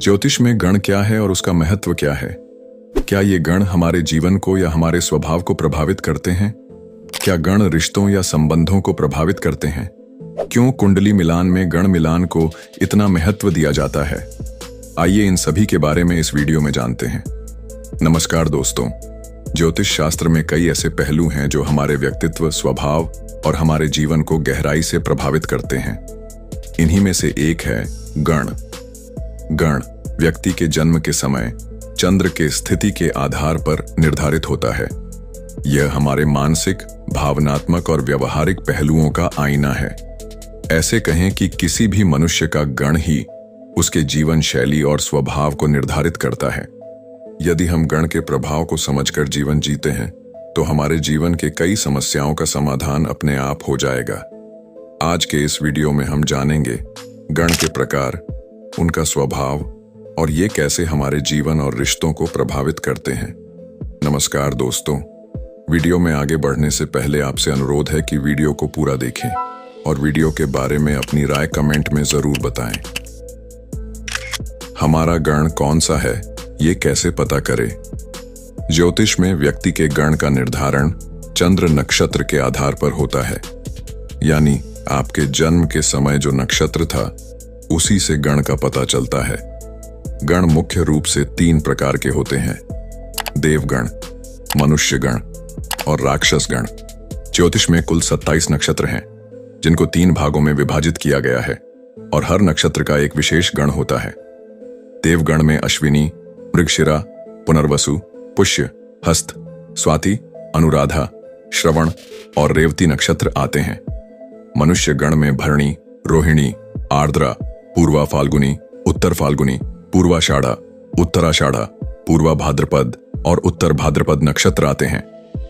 ज्योतिष में गण क्या है और उसका महत्व क्या है? क्या ये गण हमारे जीवन को या हमारे स्वभाव को प्रभावित करते हैं? क्या गण रिश्तों या संबंधों को प्रभावित करते हैं? क्यों कुंडली मिलान में गण मिलान को इतना महत्व दिया जाता है? आइए इन सभी के बारे में इस वीडियो में जानते हैं। नमस्कार दोस्तों, ज्योतिष शास्त्र में कई ऐसे पहलू हैं जो हमारे व्यक्तित्व, स्वभाव और हमारे जीवन को गहराई से प्रभावित करते हैं। इन्हीं में से एक है गण। गण व्यक्ति के जन्म के समय चंद्र के स्थिति के आधार पर निर्धारित होता है। यह हमारे मानसिक, भावनात्मक और व्यवहारिक पहलुओं का आईना है। ऐसे कहें कि किसी भी मनुष्य का गण ही उसके जीवन शैली और स्वभाव को निर्धारित करता है। यदि हम गण के प्रभाव को समझकर जीवन जीते हैं तो हमारे जीवन के कई समस्याओं का समाधान अपने आप हो जाएगा। आज के इस वीडियो में हम जानेंगे गण के प्रकार, उनका स्वभाव और ये कैसे हमारे जीवन और रिश्तों को प्रभावित करते हैं। नमस्कार दोस्तों, वीडियो में आगे बढ़ने से पहले आपसे अनुरोध है कि वीडियो को पूरा देखें और वीडियो के बारे में अपनी राय कमेंट में जरूर बताएं। हमारा गण कौन सा है, ये कैसे पता करें? ज्योतिष में व्यक्ति के गण का निर्धारण चंद्र नक्षत्र के आधार पर होता है, यानी आपके जन्म के समय जो नक्षत्र था उसी से गण का पता चलता है। गण मुख्य रूप से 3 प्रकार के होते हैं: देवगण, मनुष्य गण और राक्षस गण। ज्योतिष में कुल 27 नक्षत्र हैं, जिनको 3 भागों में विभाजित किया गया है और हर नक्षत्र का एक विशेष गण होता है। देवगण में अश्विनी, मृगशिरा, पुनर्वसु, पुष्य, हस्त, स्वाति, अनुराधा, श्रवण और रेवती नक्षत्र आते हैं। मनुष्य गण में भरणी, रोहिणी, आर्द्रा, पूर्वा फाल्गुनी, उत्तर फाल्गुनी, पूर्वाषाढ़ा, उत्तराषाढ़ा, पूर्वा भाद्रपद और उत्तर भाद्रपद नक्षत्र आते हैं।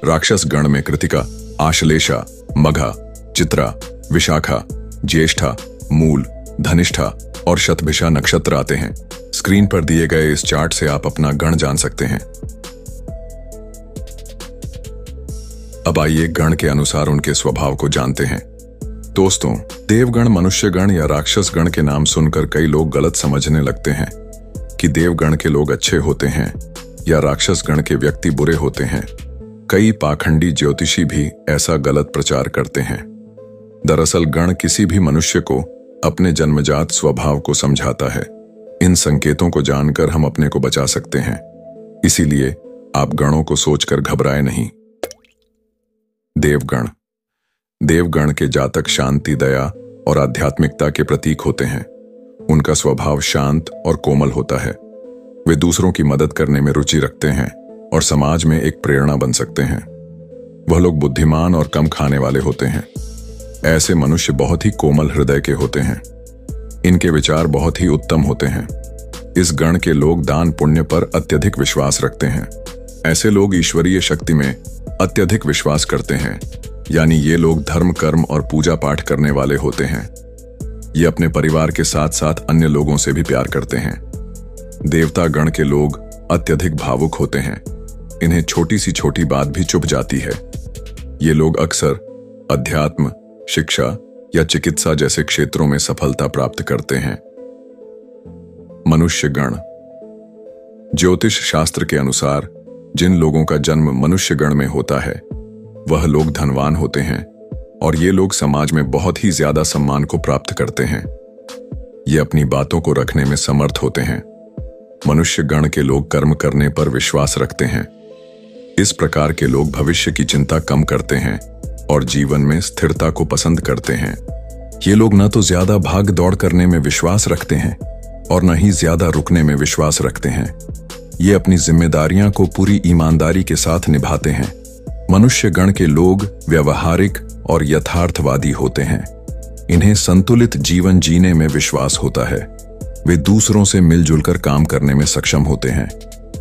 राक्षस गण में कृतिका, आश्लेषा, मघा, चित्रा, विशाखा, ज्येष्ठा, मूल, धनिष्ठा और शतभिषा नक्षत्र आते हैं। स्क्रीन पर दिए गए इस चार्ट से आप अपना गण जान सकते हैं। अब आइए गण के अनुसार उनके स्वभाव को जानते हैं। दोस्तों, देवगण, मनुष्य गण या राक्षस गण के नाम सुनकर कई लोग गलत समझने लगते हैं कि देवगण के लोग अच्छे होते हैं या राक्षस गण के व्यक्ति बुरे होते हैं। कई पाखंडी ज्योतिषी भी ऐसा गलत प्रचार करते हैं। दरअसल गण किसी भी मनुष्य को अपने जन्मजात स्वभाव को समझाता है। इन संकेतों को जानकर हम अपने को बचा सकते हैं। इसीलिए आप गणों को सोचकर घबराएं नहीं। देवगण। देवगण के जातक शांति, दया और आध्यात्मिकता के प्रतीक होते हैं। उनका स्वभाव शांत और कोमल होता है। वे दूसरों की मदद करने में रुचि रखते हैं और समाज में एक प्रेरणा बन सकते हैं। वह लोग बुद्धिमान और कम खाने वाले होते हैं। ऐसे मनुष्य बहुत ही कोमल हृदय के होते हैं। इनके विचार बहुत ही उत्तम होते हैं। इस गण के लोग दान पुण्य पर अत्यधिक विश्वास रखते हैं। ऐसे लोग ईश्वरीय शक्ति में अत्यधिक विश्वास करते हैं, यानी ये लोग धर्म, कर्म और पूजा पाठ करने वाले होते हैं। ये अपने परिवार के साथ साथ अन्य लोगों से भी प्यार करते हैं। देवता गण के लोग अत्यधिक भावुक होते हैं। इन्हें छोटी सी छोटी बात भी चुभ जाती है। ये लोग अक्सर अध्यात्म, शिक्षा या चिकित्सा जैसे क्षेत्रों में सफलता प्राप्त करते हैं। मनुष्य गण। ज्योतिष शास्त्र के अनुसार जिन लोगों का जन्म मनुष्य गण में होता है वह लोग धनवान होते हैं और ये लोग समाज में बहुत ही ज्यादा सम्मान को प्राप्त करते हैं। ये अपनी बातों को रखने में समर्थ होते हैं। मनुष्य गण के लोग कर्म करने पर विश्वास रखते हैं। इस प्रकार के लोग भविष्य की चिंता कम करते हैं और जीवन में स्थिरता को पसंद करते हैं। ये लोग न तो ज्यादा भाग दौड़ करने में विश्वास रखते हैं और न ही ज्यादा रुकने में विश्वास रखते हैं। ये अपनी जिम्मेदारियां को पूरी ईमानदारी के साथ निभाते हैं। मनुष्य गण के लोग व्यवहारिक और यथार्थवादी होते हैं। इन्हें संतुलित जीवन जीने में विश्वास होता है। वे दूसरों से मिलजुल कर काम करने में सक्षम होते हैं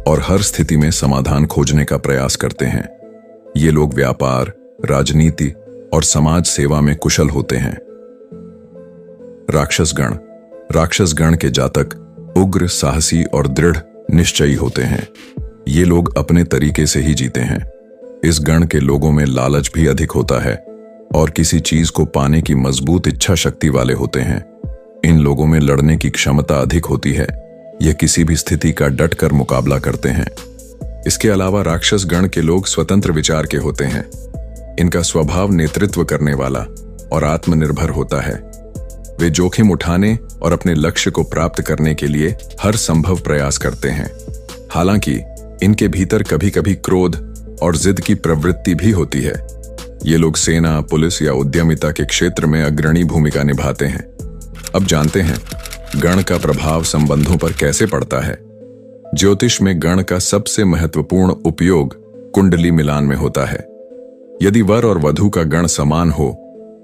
और हर स्थिति में समाधान खोजने का प्रयास करते हैं। ये लोग व्यापार, राजनीति और समाज सेवा में कुशल होते हैं। राक्षस गण। राक्षस गण के जातक उग्र, साहसी और दृढ़ निश्चयी होते हैं। ये लोग अपने तरीके से ही जीते हैं। इस गण के लोगों में लालच भी अधिक होता है और किसी चीज को पाने की मजबूत इच्छा शक्ति वाले होते हैं। इन लोगों में लड़ने की क्षमता अधिक होती है। यह किसी भी स्थिति का डट कर मुकाबला करते हैं। इसके अलावा राक्षस गण के लोग स्वतंत्र विचार के होते हैं। इनका स्वभाव नेतृत्व करने वाला और आत्मनिर्भर होता है। वे जोखिम उठाने और अपने लक्ष्य को प्राप्त करने के लिए हर संभव प्रयास करते हैं। हालांकि इनके भीतर कभी कभी क्रोध और जिद की प्रवृत्ति भी होती है। ये लोग सेना, पुलिस या उद्यमिता के क्षेत्र में अग्रणी भूमिका निभाते हैं। अब जानते हैं गण का प्रभाव संबंधों पर कैसे पड़ता है। ज्योतिष में गण का सबसे महत्वपूर्ण उपयोग कुंडली मिलान में होता है। यदि वर और वधू का गण समान हो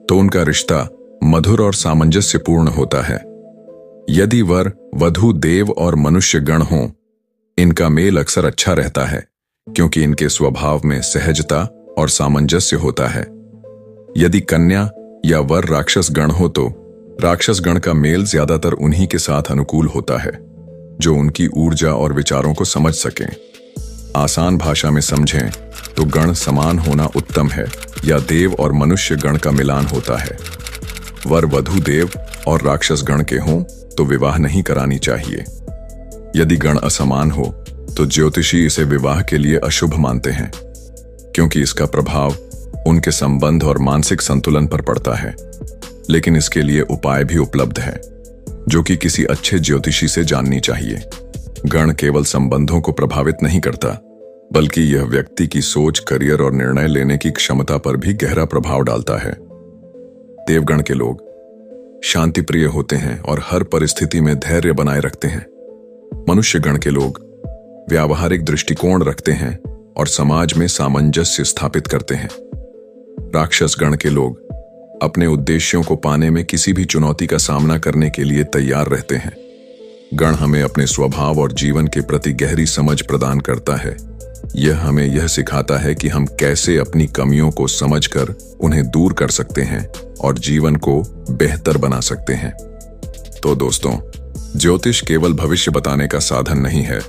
तो उनका रिश्ता मधुर और सामंजस्यपूर्ण होता है। यदि वर वधू देव और मनुष्य गण हों, इनका मेल अक्सर अच्छा रहता है क्योंकि इनके स्वभाव में सहजता और सामंजस्य होता है। यदि कन्या या वर राक्षस गण हो तो राक्षस गण का मेल ज्यादातर उन्हीं के साथ अनुकूल होता है जो उनकी ऊर्जा और विचारों को समझ सकें। आसान भाषा में समझें तो गण समान होना उत्तम है या देव और मनुष्य गण का मिलान होता है। वर वधू देव और राक्षस गण के हों तो विवाह नहीं करानी चाहिए। यदि गण असमान हो तो ज्योतिषी इसे विवाह के लिए अशुभ मानते हैं क्योंकि इसका प्रभाव उनके संबंध और मानसिक संतुलन पर पड़ता है। लेकिन इसके लिए उपाय भी उपलब्ध है जो कि किसी अच्छे ज्योतिषी से जाननी चाहिए। गण केवल संबंधों को प्रभावित नहीं करता बल्कि यह व्यक्ति की सोच, करियर और निर्णय लेने की क्षमता पर भी गहरा प्रभाव डालता है। देवगण के लोग शांति प्रिय होते हैं और हर परिस्थिति में धैर्य बनाए रखते हैं। मनुष्य गण के लोग व्यावहारिक दृष्टिकोण रखते हैं और समाज में सामंजस्य स्थापित करते हैं। राक्षस गण के लोग अपने उद्देश्यों को पाने में किसी भी चुनौती का सामना करने के लिए तैयार रहते हैं। गण हमें अपने स्वभाव और जीवन के प्रति गहरी समझ प्रदान करता है। यह हमें यह सिखाता है कि हम कैसे अपनी कमियों को समझकर उन्हें दूर कर सकते हैं और जीवन को बेहतर बना सकते हैं। तो दोस्तों, ज्योतिष केवल भविष्य बताने का साधन नहीं है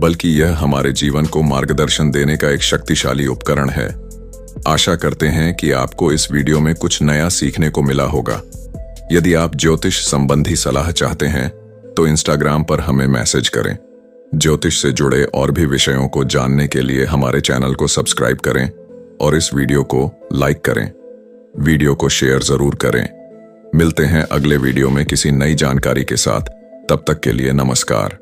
बल्कि यह हमारे जीवन को मार्गदर्शन देने का एक शक्तिशाली उपकरण है। आशा करते हैं कि आपको इस वीडियो में कुछ नया सीखने को मिला होगा। यदि आप ज्योतिष संबंधी सलाह चाहते हैं तो इंस्टाग्राम पर हमें मैसेज करें। ज्योतिष से जुड़े और भी विषयों को जानने के लिए हमारे चैनल को सब्सक्राइब करें और इस वीडियो को लाइक करें। वीडियो को शेयर जरूर करें। मिलते हैं अगले वीडियो में किसी नई जानकारी के साथ। तब तक के लिए नमस्कार।